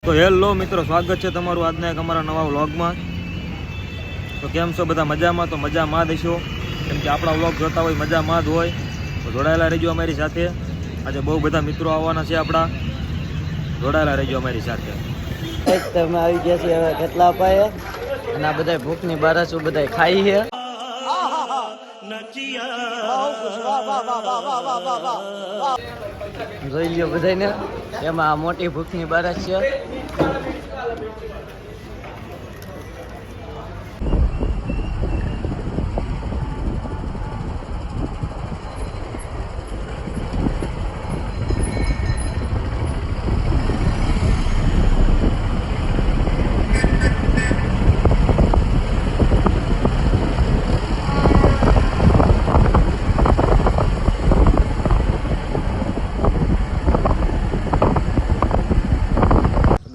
તો હેલો મિત્રો, સ્વાગત છે તમારું આજના એક અમારા નવા વ્લોગમાં। તો કેમ છો બધા? મજામાં? તો મજામાં જ હશો, કેમ કે આપણા વ્લોગ જોતા હોય મજામાં જ હોય। તો જોડાયેલા રહેજો અમારી સાથે। આજે બહુ બધા મિત્રો આવવાના છે આપણા, જોડાયેલા રહેજો અમારી સાથે। તમે આવી ગયા છે હવે કેટલા અપાય અને આ બધા ભૂખની બારાસુ બધા ખાઈ છે। જોઈ લ્યો બધાને, એમાં આ મોટી ભૂખની બારાસ છે।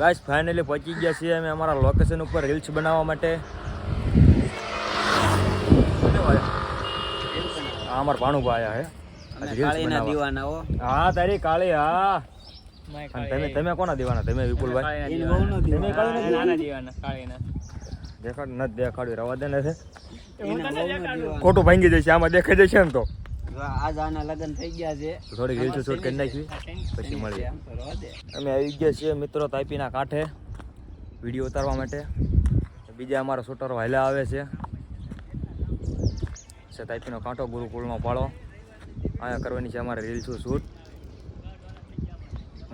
ગાઈસ ફાઇનલી પહોંચી ગયા છીએ અમે અમારા લોકેશન ઉપર રીલ્સ બનાવવા માટે। હા, અમારા ભાણુભાઈ આયા હે હા તારી કાળી હા। અને તમે કોના દીવાના? તમે વિપુલભાઈ દેખાડ નથી દેખાડ્યું, રવા દે ને ખોટું ભાંગી જશે, આમાં દેખાઈ જશે ને તો આજ આના લગ્ન થઈ ગયા છે, થોડીક રીલ્સ શૂટ કરી નાખી પછી મળીએ। અમે આવી ગયા છીએ મિત્રો તાપીના કાંઠે વિડીયો ઉતારવા માટે। બીજા અમારા શૂટરો હાલ્યા આવે છે તાપીનો કાંઠો ગુરુકુળનો પાળો, અહીંયા કરવાની છે અમારે રીલ્સ શૂટ।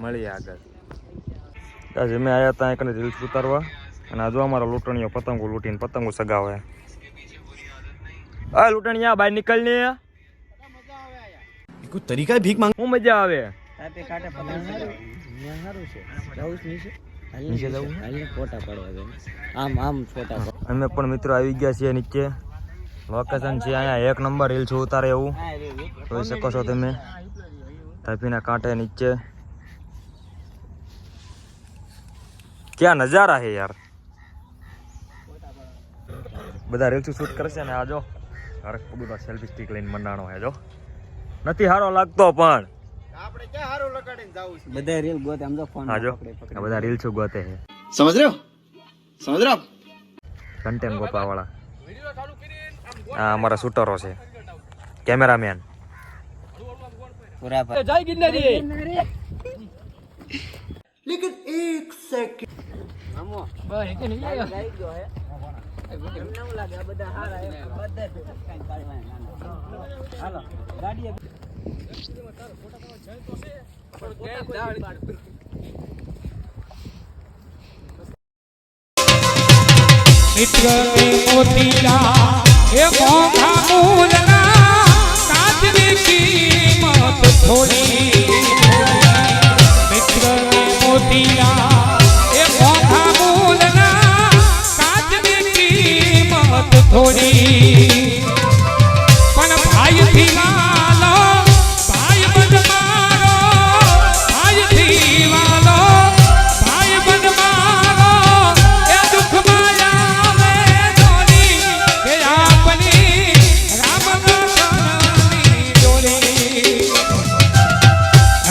મળીએ આગળ। આજે અમે આવ્યા હતા એક રીલ્સ ઉતારવા, અને આજુ અમારા લૂંટણીઓ પતંગો લૂંટીને પતંગો સગાવે। આ લૂંટણીયા બહાર નીકળને, कुछ तरीका है भीख मांग। હું મજા આવે તાપી કાંઠે પતંગ સારું છે, જવું નીચે નીચે જવું હાલને ફોટા પાડવા જાય, આમ ફોટા પાડ। અમે પણ મિત્રો આવી ગયા છીએ નીચે, લોકેશન છે અહીંયા એક નંબર રીલ્સ ઉતારે એવું જોઈ શકો છો તમે। તાપીના કાંઠે નીચે ક્યાં નજારા હે યાર, બધા રીલ્સ શૂટ કરશે ને। આ જો હરક કબૂતર સેલ્ફી સ્ટિક લઈને મંડાણો હે, જો નથી હારો લાગતો પણ આપણે ક્યાં હારું લગાડીને જાવું છે? બધા રીલ ગોતે, આમ તો ફોન હા જો આ બધા રીલ્સ ગોતે છે, समझ रहे हो? समझ रहे हो? કન્ટેન્ટ ગોતવા વાળા। આ અમારા શૂટરો છે, કેમેરામેન પૂરા પર જય ગિરનારી। लेकिन एक सेकंड આમો બસ એક નહીં ગઈ ગયો હે એમને એવું લાગે આ બધા હારા એમ બધા કઈ કાઢવાના। હાલો ગાડીએ मित्र मोतीला हे मोघा मूलना काजनी कीमत थोड़ी। मित्र मोतीला हे मोघा मूलना काजनी कीमत थोड़ी। पण भाई थी वालो भाई बन मारो, भाई थी वालो भाई बन मारो, ए दुख माया में डोली के अपनी राम लखमनी डोली।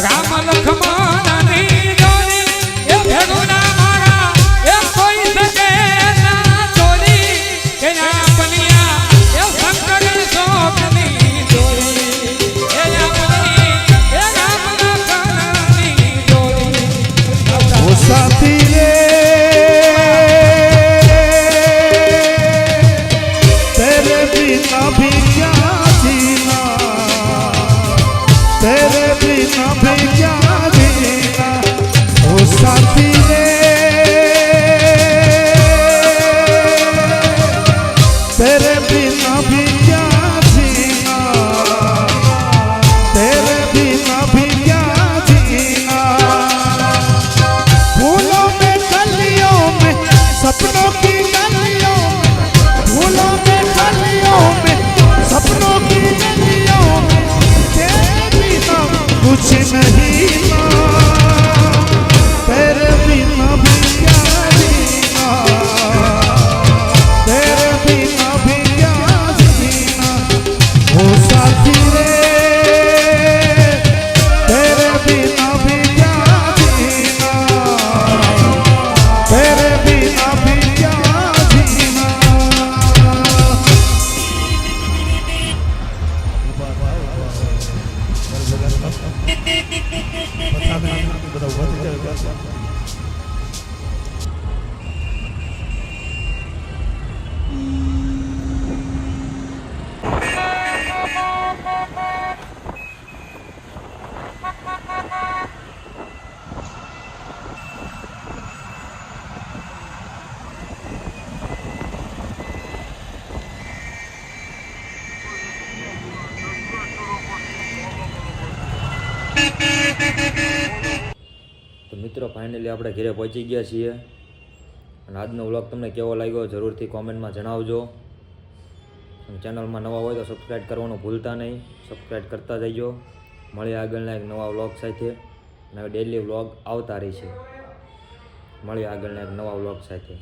राम लखमनी डोली ए भेगुना मारा ए कोई सके ना डोली के अपनी ए મિત્રો ફાઇનલી આપણે ઘરે પહોંચી ગયા છીએ અને આજનો વ્લોગ તમને કેવો લાગ્યો જરૂરથી કોમેન્ટમાં જણાવજો અને ચેનલમાં નવા હોય તો સબસ્ક્રાઈબ કરવાનું ભૂલતા નહીં, સબસ્ક્રાઈબ કરતા જજો. મળીએ આગળના એક નવા વ્લોગ સાથે અને ડેઈલી વ્લોગ આવતા રહેશે. મળીએ આગળના એક નવા વ્લોગ સાથે.